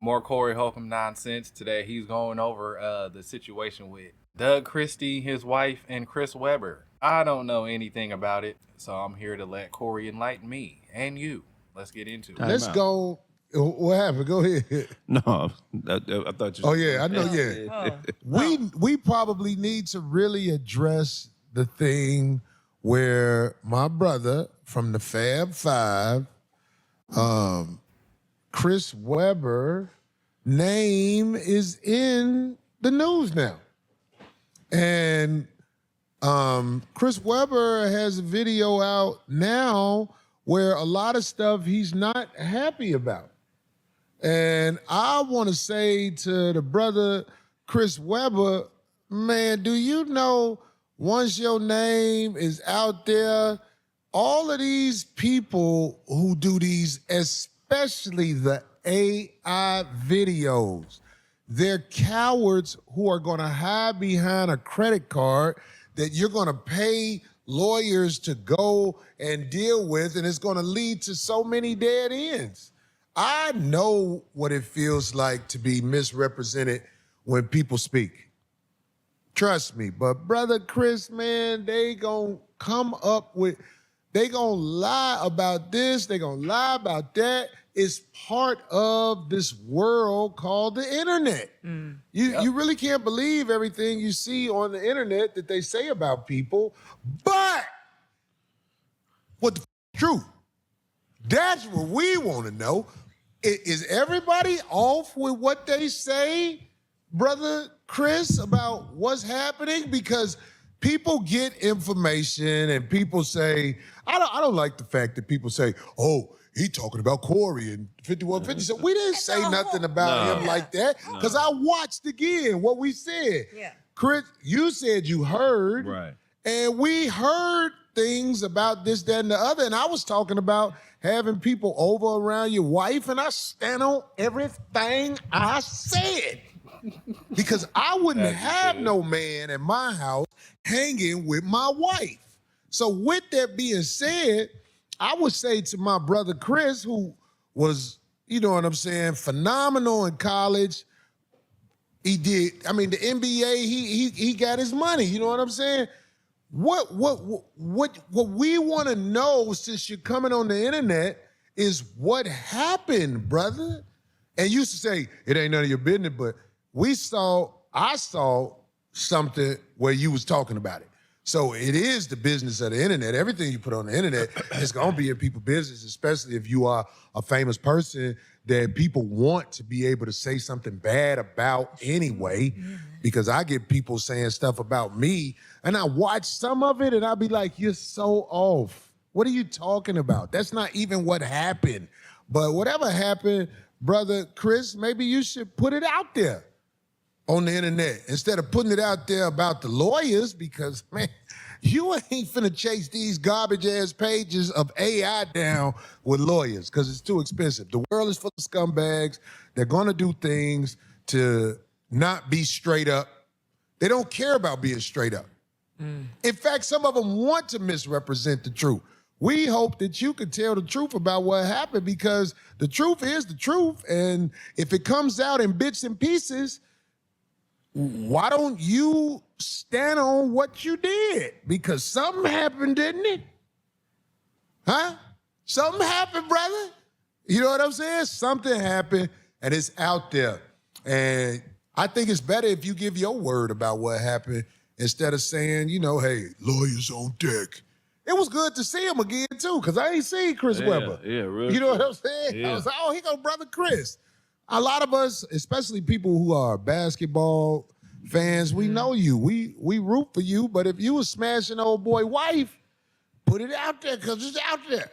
More Corey Holcomb nonsense. Today he's going over the situation with Doug Christie, his wife, and Chris Webber. I don't know anything about it, so I'm here to let Corey enlighten me and you. Let's get into it. Let's go. What happened? Go ahead. No, I thought you. Oh yeah, I know. Yeah, we probably need to really address the thing where my brother from the Fab Five, Chris Webber, name is in the news now, and Chris Webber has a video out now where a lot of stuff he's not happy about. And I want to say to the brother Chris Webber, man, do you know once your name is out there, all of these people who do these, especially the AI videos, they're cowards who are going to hide behind a credit card that you're going to pay lawyers to go and deal with, and it's going to lead to so many dead ends. I know what it feels like to be misrepresented when people speak. Trust me. But brother Chris, man, they gonna come up with, they gonna lie about this, they gonna lie about that. It's part of this world called the internet. You really can't believe everything you see on the internet that they say about people, but what the is true? That's what we want to know. Is everybody off with what they say, brother Chris, about what's happening? Because people get information and people say, I don't like the fact that people say, oh, he talking about Corey and 5150. So we didn't say nothing about him like that because I watched again what we said. Yeah. Chris, you said you heard. Right. And we heard things about this, that, and the other. And I was talking about having people over around your wife, and I stand on everything I said. Because I wouldn't have no man in my house hanging with my wife. So with that being said, I would say to my brother Chris, who was, you know what I'm saying, phenomenal in college. He did, I mean, the NBA, he got his money, you know what I'm saying? What we want to know, since you're coming on the internet, is what happened, brother. And you used to say, it ain't none of your business, but I saw something where you was talking about it. So it is the business of the internet. Everything you put on the internet is gonna be in people's business, especially if you are a famous person that people want to be able to say something bad about anyway. Because I get people saying stuff about me, and I watch some of it and I'll be like, you're so off. What are you talking about? That's not even what happened. But whatever happened, brother Chris, maybe you should put it out there on the internet instead of putting it out there about the lawyers, because, man, you ain't finna chase these garbage ass pages of AI down with lawyers because it's too expensive. The world is full of scumbags. They're gonna do things to not be straight up. They don't care about being straight up. In fact, some of them want to misrepresent the truth. We hope that you can tell the truth about what happened, because the truth is the truth. And if it comes out in bits and pieces, why don't you stand on what you did? Because something happened, didn't it? Huh? Something happened, brother. You know what I'm saying? Something happened and it's out there. And I think it's better if you give your word about what happened instead of saying, you know, hey, lawyers on deck. It was good to see him again, too, because I ain't seen Chris Webber. Yeah, really. You know what I'm saying? Yeah. I was like, oh, here go brother Chris. A lot of us, especially people who are basketball fans, we know you. We root for you, but if you was smashing old boy wife, put it out there because it's out there.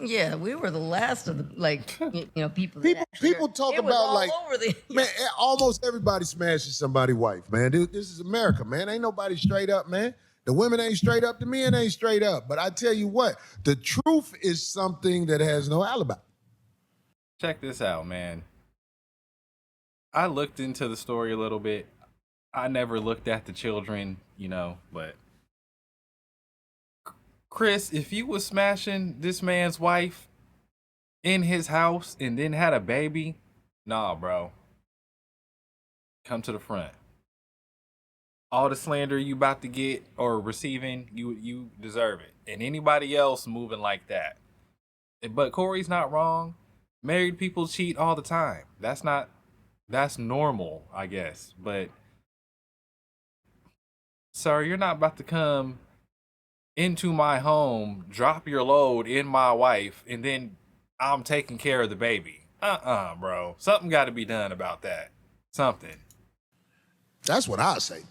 Yeah, we were the last of the, people. People talk it was about all like, over the, man, almost everybody smashes somebody's wife, man. This is America, man. Ain't nobody straight up, man. The women ain't straight up, the men ain't straight up. But I tell you what, the truth is something that has no alibi. Check this out, man. I looked into the story a little bit. I never looked at the children, but Chris, if you was smashing this man's wife in his house and then had a baby, Nah, bro. Come to the front. All the slander you about to get or receiving, you deserve it. And anybody else moving like that. But Corey's not wrong. Married people cheat all the time. That's normal, I guess. But sir, you're not about to come into my home, drop your load in my wife, and then I'm taking care of the baby. Bro. Something got to be done about that. Something. That's what I say.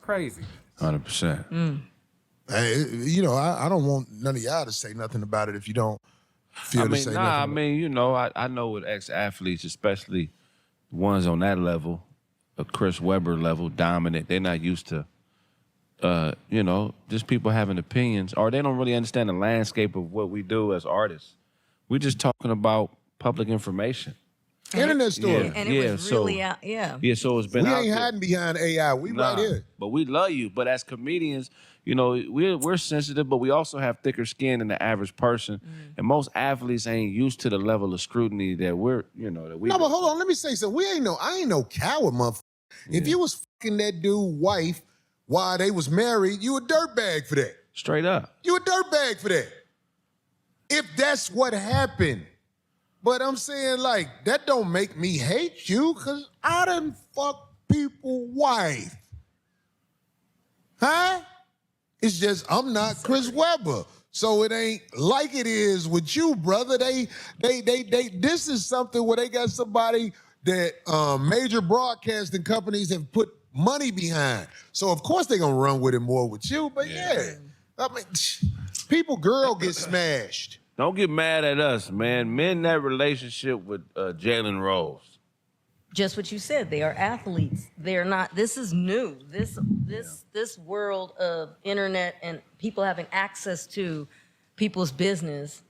Crazy. 100%. Hey, you know, I don't want none of y'all to say nothing about it if you don't feel to say nothing. I mean, you know, I know with ex-athletes, especially ones on that level, a Chris Webber level, dominant, they're not used to, you know, just people having opinions, or they don't really understand the landscape of what we do as artists. We're just talking about public information. Internet story. And it was really out, Yeah, so it's been We out ain't there. hiding behind AI. We right here. But we love you. But as comedians, you know, we're sensitive, but we also have thicker skin than the average person. And most athletes ain't used to the level of scrutiny that we're, you know, that we. No, but hold on. Let me say something. I ain't no coward, motherfucker. If you was fucking that dude's wife while they was married, you a dirtbag for that. Straight up. You a dirtbag for that. If that's what happened. But I'm saying, like, that don't make me hate you, because I done fuck people's wife. Huh? It's just I'm not Chris Webber. So it ain't like it is with you, brother. They this is something where they got somebody that major broadcasting companies have put money behind. So of course they gonna run with it more with you. But yeah, I mean, girl get smashed. Don't get mad at us, man. Men that relationship with Jalen Rose. just what you said. They are athletes. They're not. This is new. This world of internet and people having access to people's business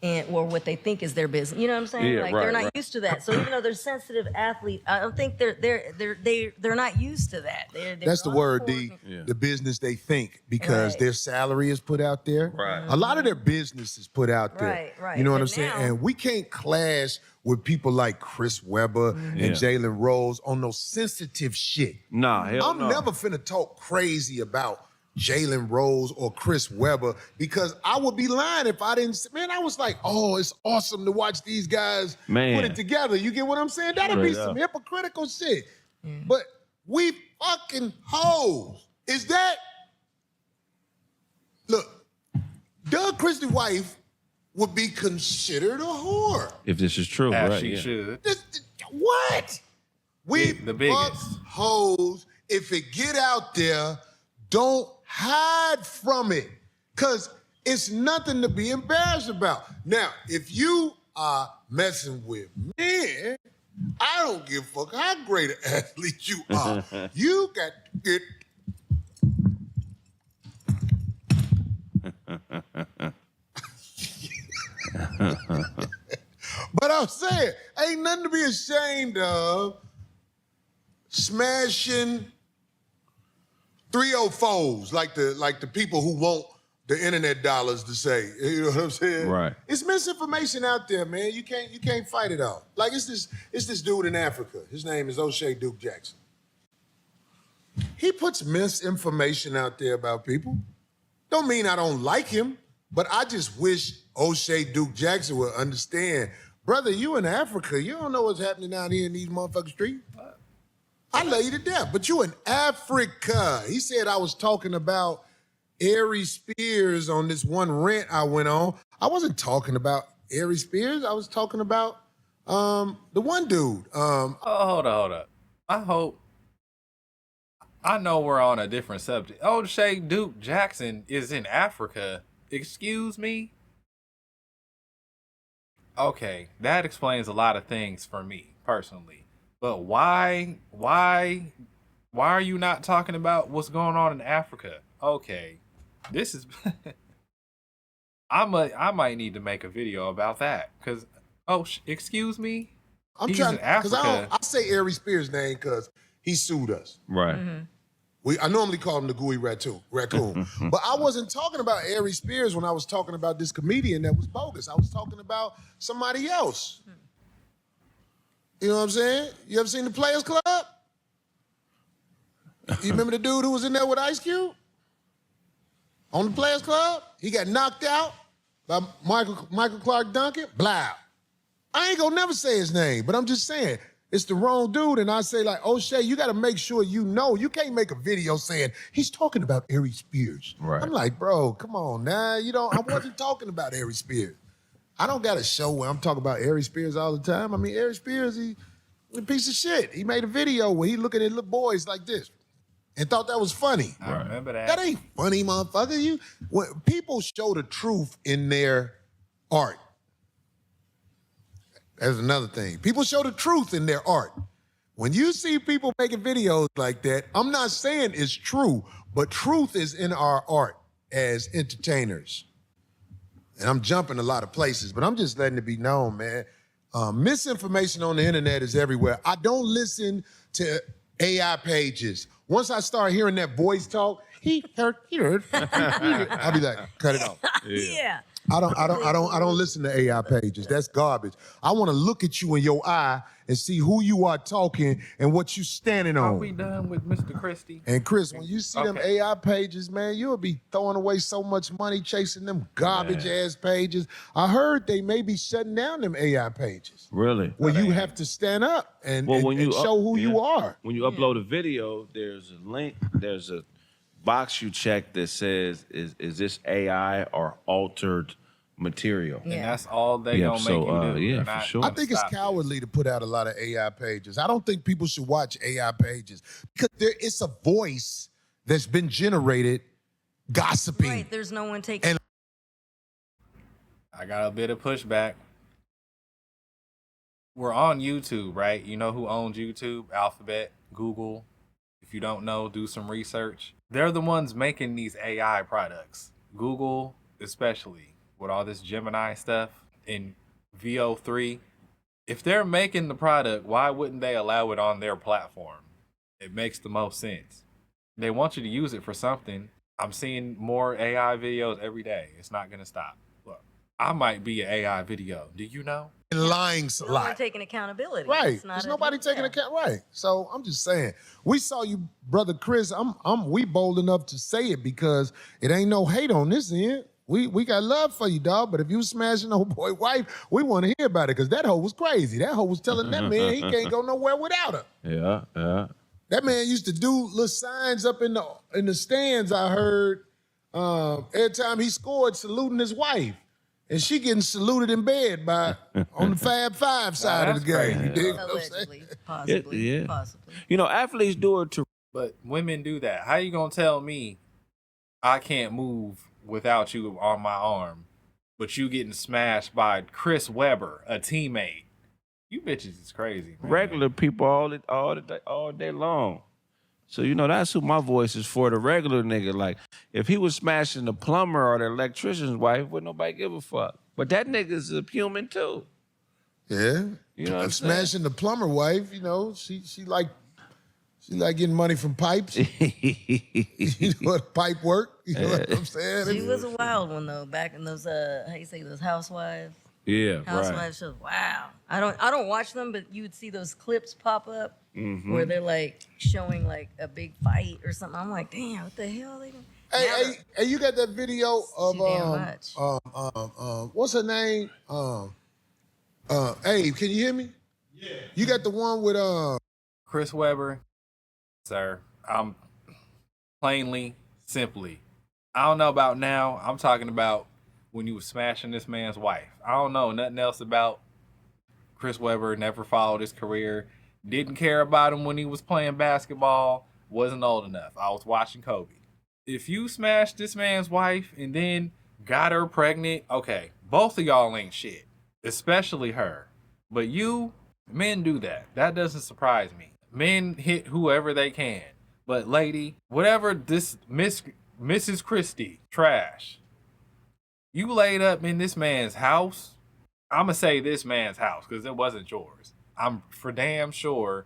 or what they think is their business. You know what I'm saying? Yeah, like right, they're not right. used to that. So even though they're sensitive athletes, I don't think they're not used to that. They're That's the word, D. unfortunate. Yeah. The business they think, because Right. their salary is put out there. Right. A lot of their business is put out there. Right, right. You know what But I'm saying? now- And we can't clash with people like Chris Webber Yeah. and Jalen Rose on no sensitive shit. Nah, hell I'm no. never finna talk crazy about Jalen Rose or Chris Webber, because I would be lying if I didn't. Man, I was like, oh, it's awesome to watch these guys Man. put it together. You get what I'm saying? That'll be Straight some up. hypocritical shit. But we fucking hoes. Is that? Look, Doug Christie's wife would be considered a whore. If this is true, As right? she Yeah. should. What? We The fuck biggest. hoes. If it get out there, don't hide from it, because it's nothing to be embarrassed about. Now, if you are messing with me, I don't give a fuck how great an athlete you are. You got to get. But I'm saying, ain't nothing to be ashamed of. Smashing 304s like the people who want the internet dollars to say. You know what I'm saying? Right. It's misinformation out there, man. You can't fight it all. Like it's this dude in Africa. His name is O'Shea Duke Jackson. He puts misinformation out there about people. Don't mean I don't like him, but I just wish O'Shea Duke Jackson would understand. Brother, you in Africa, you don't know what's happening out here in these motherfucking streets. I love you to death, but you in Africa. He said I was talking about Ari Spears on this one rant I went on. I wasn't talking about Ari Spears. I was talking about the one dude. Oh, hold up. I know we're on a different subject. O'Shea Duke Jackson is in Africa. Excuse me? Okay, that explains a lot of things for me, personally. But why are you not talking about what's going on in Africa? Okay, this is... I might need to make a video about that. Because, excuse me? I'm He's trying in because Africa. I say Ari Spears' name because he sued us. Right. I normally call him the gooey raccoon. But I wasn't talking about Ari Spears when I was talking about this comedian that was bogus. I was talking about somebody else. You know what I'm saying? You ever seen the Players Club? You remember the dude who was in there with Ice Cube? On the Players Club? He got knocked out by Michael Clark Duncan. Blah. I ain't gonna never say his name, but I'm just saying, it's the wrong dude, and I say like, O'Shea, you gotta make sure you know. You can't make a video saying, he's talking about Ari Spears. Right. I'm like, bro, come on now. I wasn't talking about Ari Spears. I don't got a show where I'm talking about Ari Spears all the time. I mean, Ari Spears, he's a piece of shit. He made a video where he looking at little boys like this and thought that was funny. I remember that. That ain't funny, motherfucker. When people show the truth in their art. That's another thing. People show the truth in their art. When you see people making videos like that, I'm not saying it's true, but truth is in our art as entertainers. And I'm jumping a lot of places, but I'm just letting it be known, man. Misinformation on the internet is everywhere. I don't listen to AI pages. Once I start hearing that voice talk, he heard, I'll be like, cut it off. Yeah. I don't listen to AI pages. That's garbage. I want to look at you in your eye and see who you are talking and what you standing on. Are we done with Mr. Christie? And Chris, when you see them AI pages, man, you'll be throwing away so much money chasing them garbage ass pages. I heard they may be shutting down them AI pages. Really? Where you have to stand up and show who you are. When you upload a video, there's a link, there's a box you check that says, is this AI or altered material? And that's all they gonna make you do. Yeah, for sure. I think it's cowardly to put out a lot of AI pages. I don't think people should watch AI pages because it's a voice that's been generated gossiping. Right, there's no one taking. I got a bit of pushback. We're on YouTube, right? You know who owns YouTube? Alphabet, Google. If you don't know, do some research. They're the ones making these AI products. Google, especially, with all this Gemini stuff in VO3. If they're making the product, why wouldn't they allow it on their platform? It makes the most sense. They want you to use it for something. I'm seeing more AI videos every day. It's not going to stop. Look, I might be an AI video. Do you know? And lying a No lot. one taking accountability. Right. It's not There's nobody taking account. account. Right. So I'm just saying. We saw you, brother Chris. We bold enough to say it because it ain't no hate on this end. We got love for you, dog. But if you smashing old boy wife, we want to hear about it because that hoe was crazy. That hoe was telling that man he can't go nowhere without her. Yeah. That man used to do little signs up in the stands. I heard every time he scored, saluting his wife. And she getting saluted in bed on the Fab Five side of the game. Crazy. You dig what I'm Allegedly, saying? possibly. You know, athletes do it to. But women do that. How you gonna tell me I can't move without you on my arm, but you getting smashed by Chris Webber, a teammate? You bitches is crazy, man. Regular people all day long. So, you know, that's who my voice is for, the regular nigga. Like, if he was smashing the plumber or the electrician's wife, wouldn't nobody give a fuck. But that nigga's a human, too. Yeah. You know what I'm smashing the plumber wife, you know, she like getting money from pipes. You know what pipe work? You know what I'm saying? She was a wild one though, back in those how you say those housewives. Yeah, Housewives shows. Wow. I don't watch them, but you would see those clips pop up where they're like showing like a big fight or something. I'm like, damn, what the hell are they doing? Hey, you got that video of damn much. what's her name? Hey, can you hear me? Yeah. You got the one with Chris Webber, sir. I'm plainly, simply. I don't know about now. I'm talking about when you was smashing this man's wife. I don't know nothing else about Chris Webber. Never followed his career. Didn't care about him when he was playing basketball. Wasn't old enough. I was watching Kobe. If you smashed this man's wife and then got her pregnant, okay, both of y'all ain't shit. Especially her. But men do that. That doesn't surprise me. Men hit whoever they can. But lady, whatever this Mrs. Christie, trash. You laid up in this man's house. I'm going to say this man's house because it wasn't yours. I'm for damn sure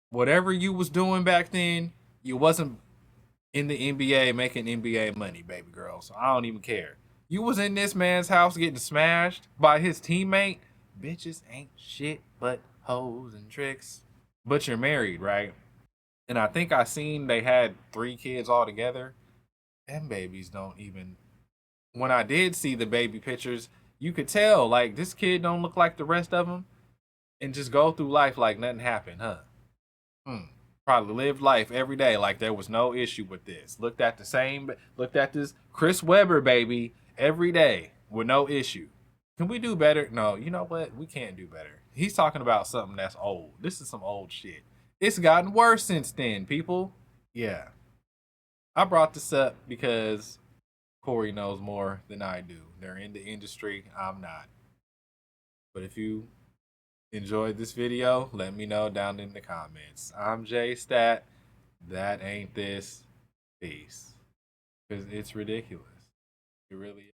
whatever you was doing back then, you wasn't in the NBA making NBA money, baby girl. So I don't even care. You was in this man's house getting smashed by his teammate. Bitches ain't shit but hoes and tricks. But you're married, right? And I think I seen they had 3 kids all together. Them babies don't even. When I did see the baby pictures, you could tell like this kid don't look like the rest of them, and just go through life like nothing happened, huh? Probably lived life every day like there was no issue with this. Looked at this Chris Webber baby every day with no issue. Can we do better? No, you know what? We can't do better. He's talking about something that's old. This is some old shit. It's gotten worse since then, people. Yeah. I brought this up because Corey knows more than I do. They're in the industry. I'm not. But if you enjoyed this video, let me know down in the comments. I'm Jay Stat. That ain't this. Peace. Because it's ridiculous. It really is.